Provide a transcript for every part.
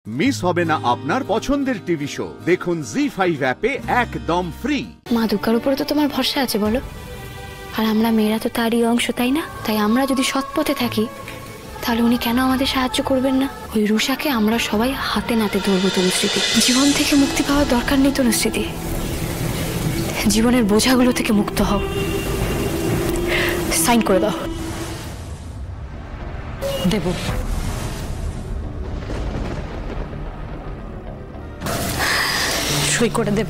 Miss হবে না আপনার পছন্দের টিভি শো। দেখুন জি5 অ্যাপে একদম ফ্রি। মা দুর্গার উপরে তো তোমার ভরসা আছে বলো, আর আমরা মেয়েরা তো তারই অংশ, তাই না? তাই আমরা যদি সৎ পথে থাকি তাহলে উনি কেন আমাদের সাহায্য করবেন না? ওই রুষাকে আমরা সবাই হাতে নাতে ধরবো। তনুশ্রীতি, জীবন থেকে মুক্তি পাওয়ার দরকার নেই তনুশ্রীতি, জীবনের বোঝাগুলো থেকে মুক্ত হও। সাইন করে দাও। দেব। সই করে দেব,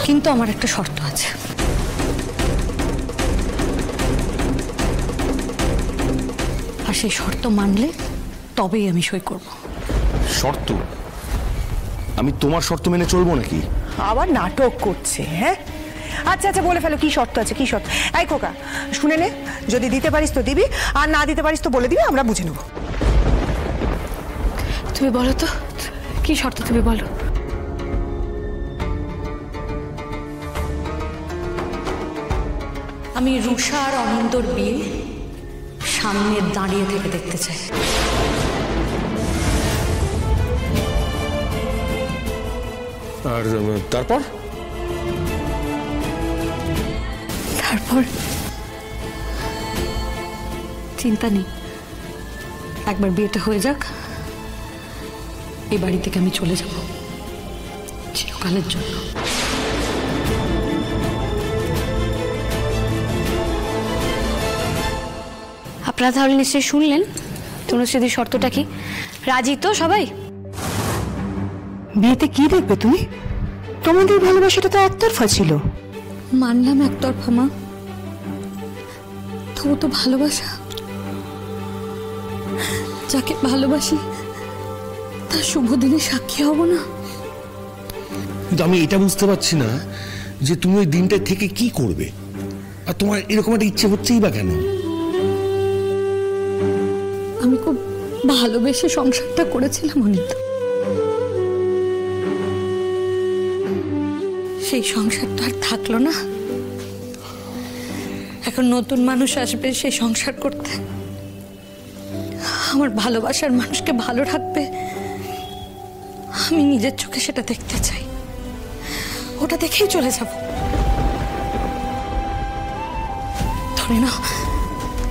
কিন্তু আমার একটা শর্ত আছে। আর সেই শর্ত মানলে তবেই আমি সই করব। শর্ত? আমি তোমার শর্ত মেনে চলবো নাকি? আবার নাটক করছে। হ্যাঁ আচ্ছা আচ্ছা, বলে ফেলো কি শর্ত আছে, কি শর্ত? এই খোকা শুনে নে, যদি দিতে পারিস তো দিবি, আর না দিতে পারিস তো বলে দিবি, আমরা বুঝে নেব। তুমি বলো তো কি শর্ত, তুমি বলো। আমি রুষা আর অনিন্দর বিয়ে সামনে দাঁড়িয়ে থেকে দেখতে চাই। আর তারপর? তারপর চিন্তা নেই, একবার বিয়েটা হয়ে যাক, এই বাড়ি থেকে আমি চলে যাব চিরকালের জন্য। আপনারা তাহলে নিশ্চয়ই শুনলেন তনুশ্রীদির শর্তটা কি? রাজি তো সবাই? বিয়েতে কি দেখবে তুমি? তোমাদের ভালোবাসাটা তো একতরফা ছিল। মানলাম একতরফা মা, তবু তো ভালোবাসা। যাকে ভালোবাসি তার শুভ দিনে সাক্ষী হব না? কিন্তু আমি এটা বুঝতে পারছি না যে তুমি ওই দিনটা থেকে কি করবে, আর তোমার এরকম একটা ইচ্ছে হচ্ছেই বা কেন? আমি খুব ভালোবেসে সংসারটা করেছিলাম অনিত, সেই সংসারটা আর থাকলো না। এখন নতুন মানুষ আসবে সেই সংসার করতে, আমার ভালোবাসার মানুষকে ভালো রাখবে। আমি নিজের চোখে সেটা দেখতে চাই, ওটা দেখেই চলে যাব।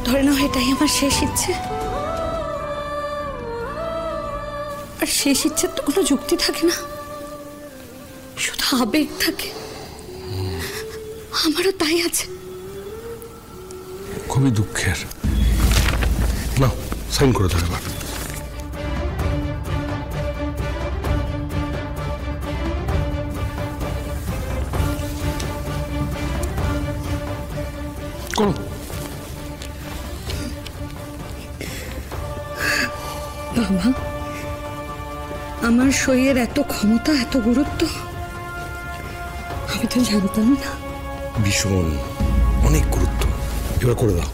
ধরে নাও এটাই আমার শেষ ইচ্ছে। আর শেষ ইচ্ছের তো কোনো যুক্তি থাকে না, শুধু আবেগ থাকে। আমারও তাই আছে। খুবই দুঃখের। না, সাইন করে দাও এবার। করো। বাবা, আমার সইয়ের এত ক্ষমতা, এত গুরুত্ব আমি তো জানতাম না। ভীষণ, অনেক গুরুত্ব। এবার করে দাও।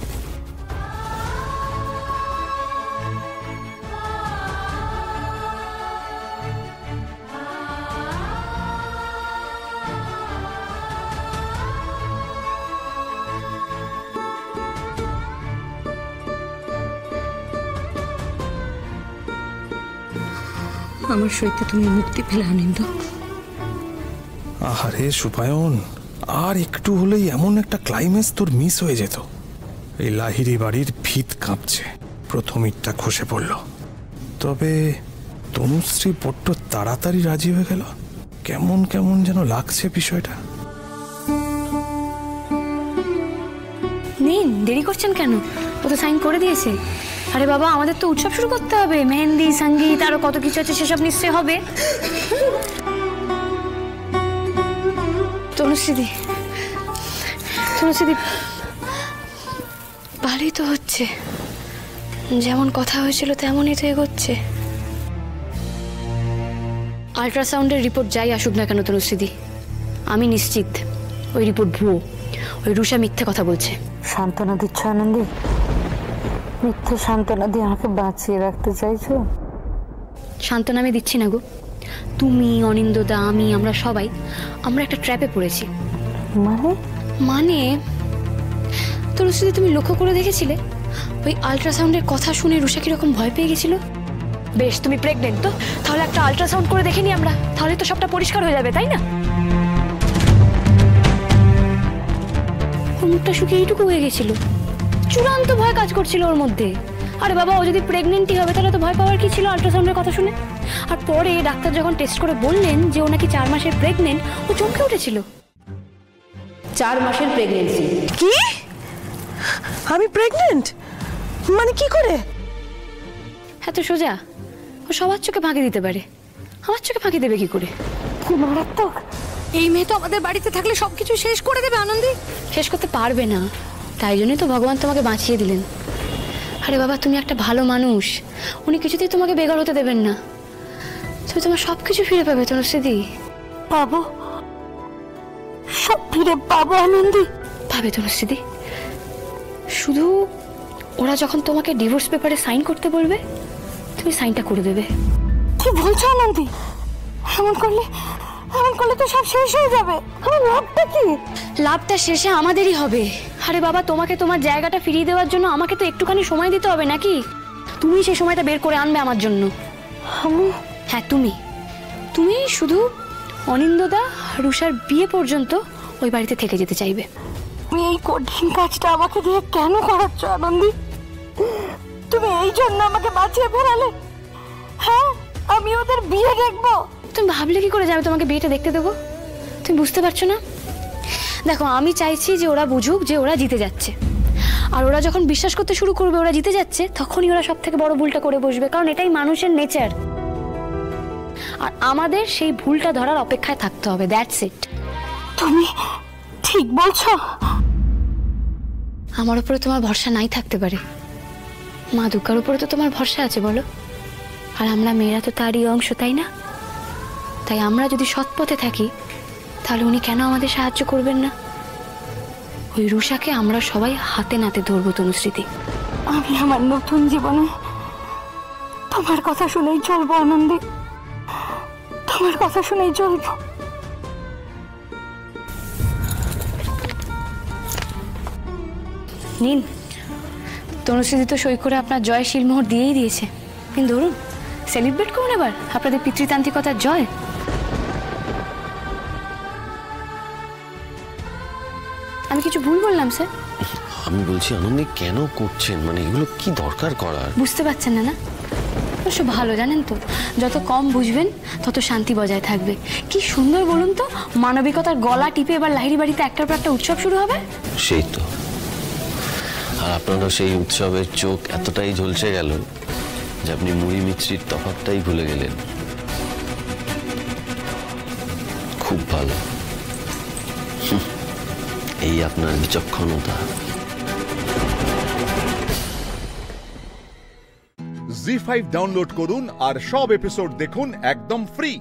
আমার সইতে তুমি মুক্তি পেলে আনন্দ। আহারে সুপায়ন, আর একটু হলেই এমন একটা ক্লাইম্যাক্স তোর মিস হয়ে যেত। এই লাহিড়ী বাড়ির ভিত কাঁপছে, প্রথম ইটটা খসে পড়ল। তবে তনুশ্রী বড্ড তাড়াতাড়ি রাজি হয়ে গেল, কেমন কেমন যেন লাগছে বিষয়টা। নিন, দেরি করছেন কেন? ও তো সাইন করে দিয়েছে। আরে বাবা, আমাদের তো উৎসব শুরু করতে হবে। মেহেন্দি, সঙ্গীত, আরো কত কিছু আছে, সেসব নিশ্চয়ই হবে। তনুশ্রীদি, ভালোই তো হচ্ছে, যেমন কথা হয়েছিল তেমনই তো এগোচ্ছে। আল্ট্রাসাউন্ডের রিপোর্ট যাই আসুক না কেন তনুশ্রীদি, আমি নিশ্চিত ওই রিপোর্ট ভুয়ো। ওই রুষা মিথ্যে কথা বলছে। সান্ত্বনা দিচ্ছ আনন্দী? মিথ্যে সান্ত্বনা দিয়ে আমাকে বাঁচিয়ে রাখতে চাইছো? সান্ত্বনা আমি দিচ্ছি না গো। তুমি, অনিন্দদা, আমি, আমরা সবাই আমরা একটা ট্র্যাপে পড়েছি। মানে তনুশ্রীদি, তুমি লক্ষ্য করে দেখেছিলে ওই আল্ট্রাসাউন্ডের কথা শুনে রুষা কিরকম ভয় পেয়ে গেছিল? বেশ, তুমি প্রেগনেন্ট তো? তাহলে একটা আল্ট্রাসাউন্ড করে দেখে নি আমরা, তাহলে তো সবটা পরিষ্কার হয়ে যাবে, তাই না? ওর মুখটা শুকিয়ে এইটুকু হয়ে গেছিল, চূড়ান্ত ভয় কাজ করছিল ওর মধ্যে। আরে বাবা, ও যদি প্রেগনেন্টই হবে তাহলে তো ভয় পাওয়ার কি ছিল আল্ট্রাসাউন্ডের কথা শুনে? আর পরে ডাক্তার যখন টেস্ট করে বললেন যে ও নাকি 4 মাসের প্রেগনেন্ট, ও চমকে উঠেছিল। 4 মাসের প্রেগনেন্সি। কি? আমি প্রেগনেন্ট? মানে কি করে? এত সোজা? ও সবার চোখে ফাঁকি দিতে পারে, আমার চোখে ফাঁকি দেবে কি করে? কি মারাত্মক! এই মেয়ে তো আমাদের বাড়িতে থাকলে সবকিছু শেষ করে দেবে আনন্দী। শেষ করতে পারবে না, তাই জন্যই তো ভগবান তোমাকে বাঁচিয়ে দিলেন। আরে বাবা, তুমি একটা ভালো মানুষ, উনি কিছুতেই তোমাকে বেগার হতে দেবেন না। তুমি তোমার সবকিছু ফিরে পাবে তনুশ্রীদি। পাবো, সব ফিরে পাবো আনন্দী। পাবে তনুশ্রীদি, শুধু ওরা যখন তোমাকে ডিভোর্স পেপারে সাইন করতে বলবে তুমি সাইনটা করে দেবে। কি বলছো আনন্দী? এমন করলে তো সব শেষ হয়ে যাবে। আমার লাভটা কি? লাভটা শেষে আমাদেরই হবে। আরে বাবা, তোমাকে তোমার জায়গাটা ফিরিয়ে দেওয়ার জন্য আমাকে তো একটুখানি সময় দিতে হবে নাকি? তুমি সেই সময়টা বের করে আনবে আমার জন্য। আমি? হ্যাঁ, তুমি শুধু অনিন্দদা রুষার বিয়ে পর্যন্ত ওই বাড়িতে থেকে যেতে চাইবে। তুমি এই কঠিন কাজটা আমাকে দিয়ে কেন করাচ্ছ আনন্দী? তুমি এই জন্য আমাকে বাঁচিয়ে ফেরালে? হ্যাঁ, আমি ওদের বিয়ে দেখবো। তুমি ভাবলে কি করে যে আমি তোমাকে বিয়েটা দেখতে দেবো? তুমি বুঝতে পারছো না? দেখো, আমি চাইছি যে ওরা বুঝুক যে ওরা জিতে যাচ্ছে, আর ওরা যখন বিশ্বাস করতে শুরু করবে ওরা জিতে যাচ্ছে, তখনই ওরা সব থেকে বড় ভুলটা করে বসবে, কারণ এটাই মানুষের নেচার। আর আমাদের সেই ভুলটা ধরার অপেক্ষায় থাকতে হবে, দ্যাটস ইট। তুমি ঠিক বলছো। আমার উপরে তোমার ভরসা নাই থাকতে পারে, মা দুর্গার উপরে তো তোমার ভরসা আছে বলো। আর আমরা মেয়েরা তো তারই অংশ, তাই না? তাই আমরা যদি সৎ পথে থাকি তাহলে উনি কেন আমাদের সাহায্য করবেন না? ওই রুষাকে আমরা সবাই হাতে নাতে ধরবো তনুশ্রীদি। আমি আমার নতুন জীবনে তোমার কথা শুনেই চলবো আনন্দী, তোমার কথা শুনেই চলবো। নিন, তনুশ্রীদি তো সই করে আপনার জয় শিলমোহর দিয়েই দিয়েছে। কিন্তু ধরুন, সেলিব্রেট করুন এবার আপনাদের পিতৃতান্ত্রিকতার জয়। আমি কিছু ভুল বললাম স্যার? আমি বলছি আনন্দী কেন করছেন, মানে এগুলো কি দরকার করার? বুঝতে পারছেন না? অবশ্য ভালো, জানেন তো, যত কম বুঝবেন তত শান্তি বজায় থাকবে। কি সুন্দর বলুন তো, মানবিকতার গলা টিপে এবার লাহিড়ী বাড়িতে একটার পর একটা উৎসব শুরু হবে। সেই তো, আর আপনারা সেই উৎসবের চোখ এতটাই ঝলসে গেল যে আপনি মুড়ি মিছরির তফাৎটাই ভুলে গেলেন। খুব ভালো, এই আপনার বিচক্ষণতা। জি5 ডাউনলোড করুন আর সব এপিসোড দেখুন একদম ফ্রি।